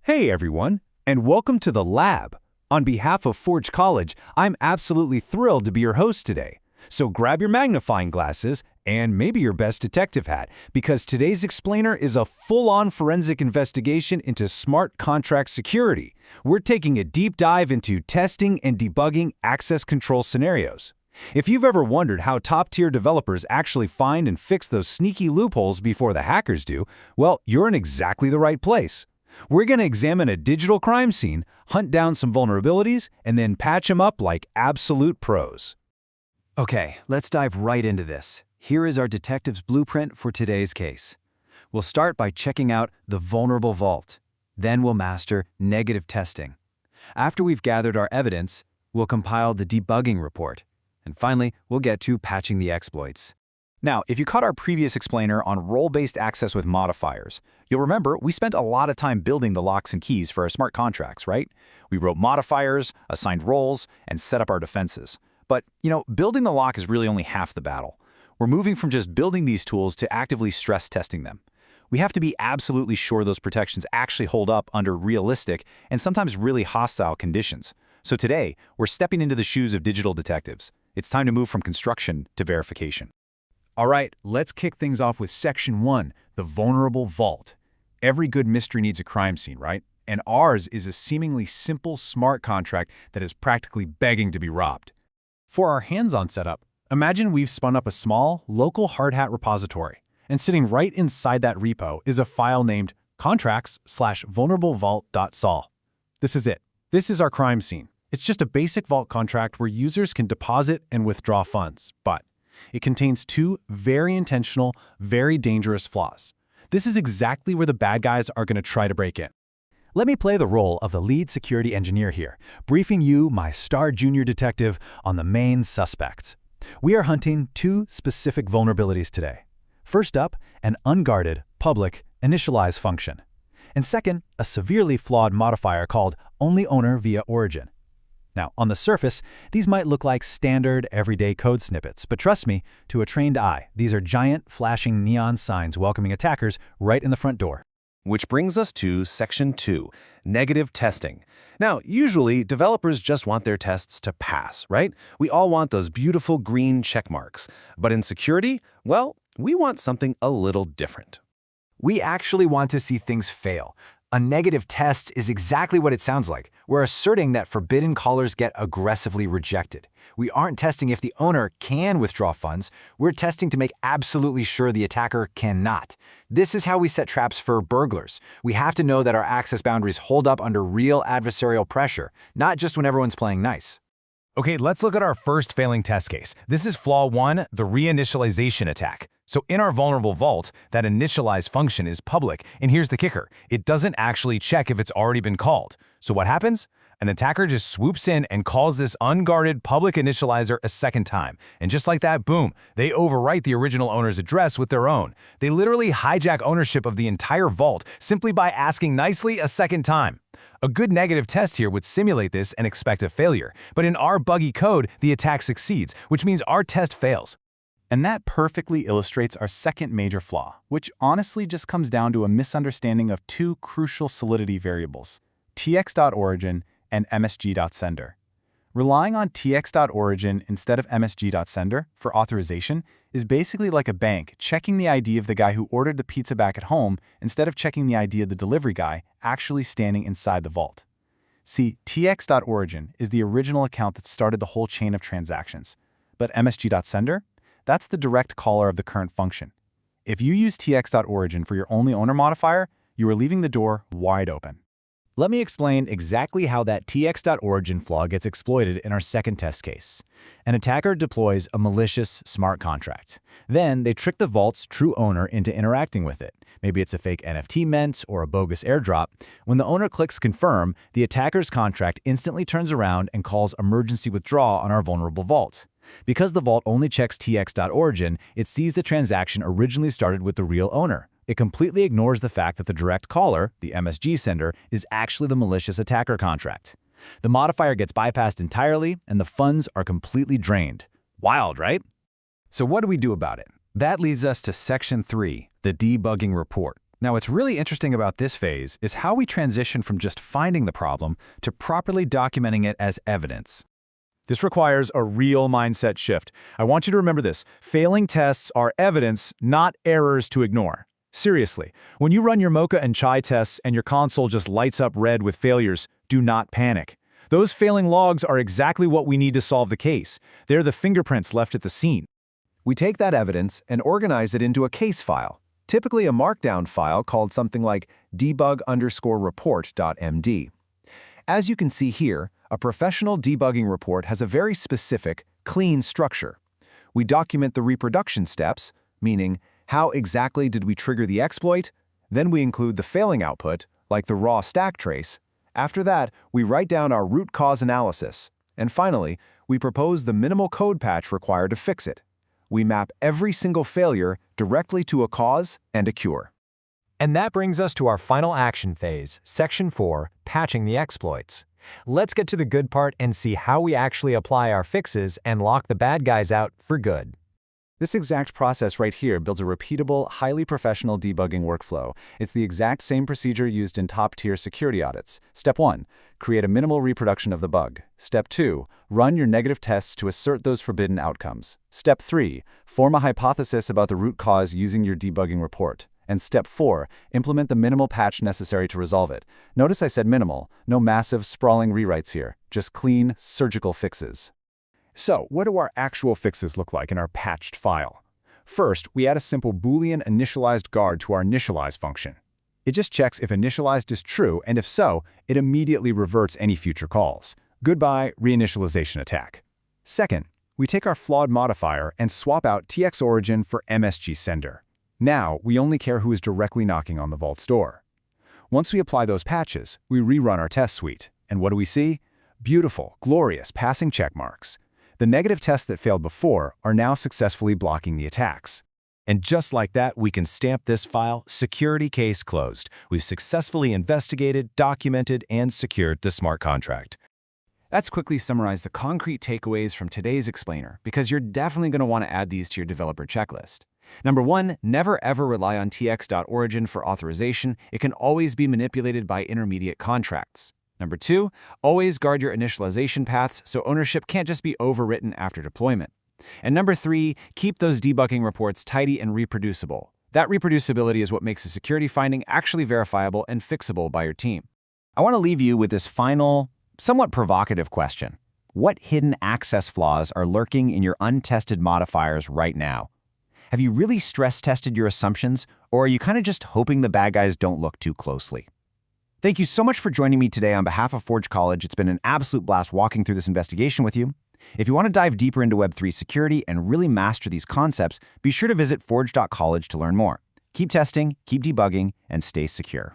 Hey everyone, and welcome to the lab. On behalf of Forge College, I'm absolutely thrilled to be your host today. So grab your magnifying glasses and maybe your best detective hat, because today's explainer is a full-on forensic investigation into smart contract security. We're taking a deep dive into testing and debugging access control scenarios. If you've ever wondered how top-tier developers actually find and fix those sneaky loopholes before the hackers do, well, you're in exactly the right place. We're going to examine a digital crime scene, hunt down some vulnerabilities, and then patch them up like absolute pros. Okay, let's dive right into this. Here is our detective's blueprint for today's case. We'll start by checking out the vulnerable vault. Then we'll master negative testing. After we've gathered our evidence, we'll compile the debugging report. And finally, we'll get to patching the exploits. Now, if you caught our previous explainer on role-based access with modifiers, you'll remember we spent a lot of time building the locks and keys for our smart contracts, right? We wrote modifiers, assigned roles, and set up our defenses. But, building the lock is really only half the battle. We're moving from just building these tools to actively stress testing them. We have to be absolutely sure those protections actually hold up under realistic and sometimes really hostile conditions. So today, we're stepping into the shoes of digital detectives. It's time to move from construction to verification. All right, let's kick things off with Section 1, the vulnerable vault. Every good mystery needs a crime scene, right? And ours is a seemingly simple smart contract that is practically begging to be robbed. For our hands-on setup, imagine we've spun up a small, local Hardhat repository, and sitting right inside that repo is a file named contracts/vulnerablevault.sol. This is it. This is our crime scene. It's just a basic vault contract where users can deposit and withdraw funds, but it contains two very intentional, very dangerous flaws. This is exactly where the bad guys are going to try to break in. Let me play the role of the lead security engineer here, briefing you, my star junior detective, on the main suspects. We are hunting two specific vulnerabilities today. First up, an unguarded, public, initialize function. And second, a severely flawed modifier called only owner via origin. Now, on the surface, these might look like standard, everyday code snippets, but trust me, to a trained eye, these are giant, flashing neon signs welcoming attackers right in the front door. Which brings us to Section 2, negative testing. Now, usually, developers just want their tests to pass, right? We all want those beautiful green check marks. But in security, well, we want something a little different. We actually want to see things fail. A negative test is exactly what it sounds like. We're asserting that forbidden callers get aggressively rejected. We aren't testing if the owner can withdraw funds. We're testing to make absolutely sure the attacker cannot. This is how we set traps for burglars. We have to know that our access boundaries hold up under real adversarial pressure, not just when everyone's playing nice. Okay, let's look at our first failing test case. This is flaw 1, the reinitialization attack. So in our vulnerable vault, that initialize function is public, and here's the kicker. It doesn't actually check if it's already been called. So what happens? An attacker just swoops in and calls this unguarded public initializer a second time. And just like that, boom, they overwrite the original owner's address with their own. They literally hijack ownership of the entire vault simply by asking nicely a second time. A good negative test here would simulate this and expect a failure. But in our buggy code, the attack succeeds, which means our test fails. And that perfectly illustrates our second major flaw, which honestly just comes down to a misunderstanding of two crucial Solidity variables, tx.origin and msg.sender. Relying on tx.origin instead of msg.sender for authorization is basically like a bank checking the ID of the guy who ordered the pizza back at home instead of checking the ID of the delivery guy actually standing inside the vault. See, tx.origin is the original account that started the whole chain of transactions, but msg.sender? That's the direct caller of the current function. If you use tx.origin for your only owner modifier, you are leaving the door wide open. Let me explain exactly how that tx.origin flaw gets exploited in our second test case. An attacker deploys a malicious smart contract. Then they trick the vault's true owner into interacting with it. Maybe it's a fake NFT mint or a bogus airdrop. When the owner clicks confirm, the attacker's contract instantly turns around and calls emergency withdraw on our vulnerable vault. Because the vault only checks tx.origin, it sees the transaction originally started with the real owner. It completely ignores the fact that the direct caller, the msg.sender, is actually the malicious attacker contract. The modifier gets bypassed entirely, and the funds are completely drained. Wild, right? So what do we do about it? That leads us to Section 3, the debugging report. Now, what's really interesting about this phase is how we transition from just finding the problem to properly documenting it as evidence. This requires a real mindset shift. I want you to remember this. Failing tests are evidence, not errors to ignore. Seriously, when you run your Mocha and Chai tests and your console just lights up red with failures, do not panic. Those failing logs are exactly what we need to solve the case. They're the fingerprints left at the scene. We take that evidence and organize it into a case file, typically a markdown file called something like debug_report.md. As you can see here, a professional debugging report has a very specific, clean structure. We document the reproduction steps, meaning how exactly did we trigger the exploit, then we include the failing output, like the raw stack trace. After that, we write down our root cause analysis. And finally, we propose the minimal code patch required to fix it. We map every single failure directly to a cause and a cure. And that brings us to our final action phase, Section 4, patching the exploits. Let's get to the good part and see how we actually apply our fixes and lock the bad guys out for good. This exact process right here builds a repeatable, highly professional debugging workflow. It's the exact same procedure used in top-tier security audits. Step 1, create a minimal reproduction of the bug. Step 2, run your negative tests to assert those forbidden outcomes. Step 3, form a hypothesis about the root cause using your debugging report. And Step 4, implement the minimal patch necessary to resolve it. Notice I said minimal, no massive, sprawling rewrites here, just clean, surgical fixes. So, what do our actual fixes look like in our patched file? First, we add a simple Boolean initialized guard to our initialize function. It just checks if initialized is true, and if so, it immediately reverts any future calls. Goodbye, reinitialization attack. Second, we take our flawed modifier and swap out tx.origin for msg.sender. Now, we only care who is directly knocking on the vault's door. Once we apply those patches, we rerun our test suite. And what do we see? Beautiful, glorious passing check marks. The negative tests that failed before are now successfully blocking the attacks. And just like that, we can stamp this file, security case closed. We've successfully investigated, documented, and secured the smart contract. Let's quickly summarize the concrete takeaways from today's explainer, because you're definitely going to want to add these to your developer checklist. Number 1, never ever rely on tx.origin for authorization. It can always be manipulated by intermediate contracts. Number 2, always guard your initialization paths so ownership can't just be overwritten after deployment. And number 3, keep those debugging reports tidy and reproducible. That reproducibility is what makes a security finding actually verifiable and fixable by your team. I want to leave you with this final, somewhat provocative question. What hidden access flaws are lurking in your untested modifiers right now? Have you really stress-tested your assumptions, or are you kind of just hoping the bad guys don't look too closely? Thank you so much for joining me today on behalf of Forge College. It's been an absolute blast walking through this investigation with you. If you want to dive deeper into Web3 security and really master these concepts, be sure to visit forge.college to learn more. Keep testing, keep debugging, and stay secure.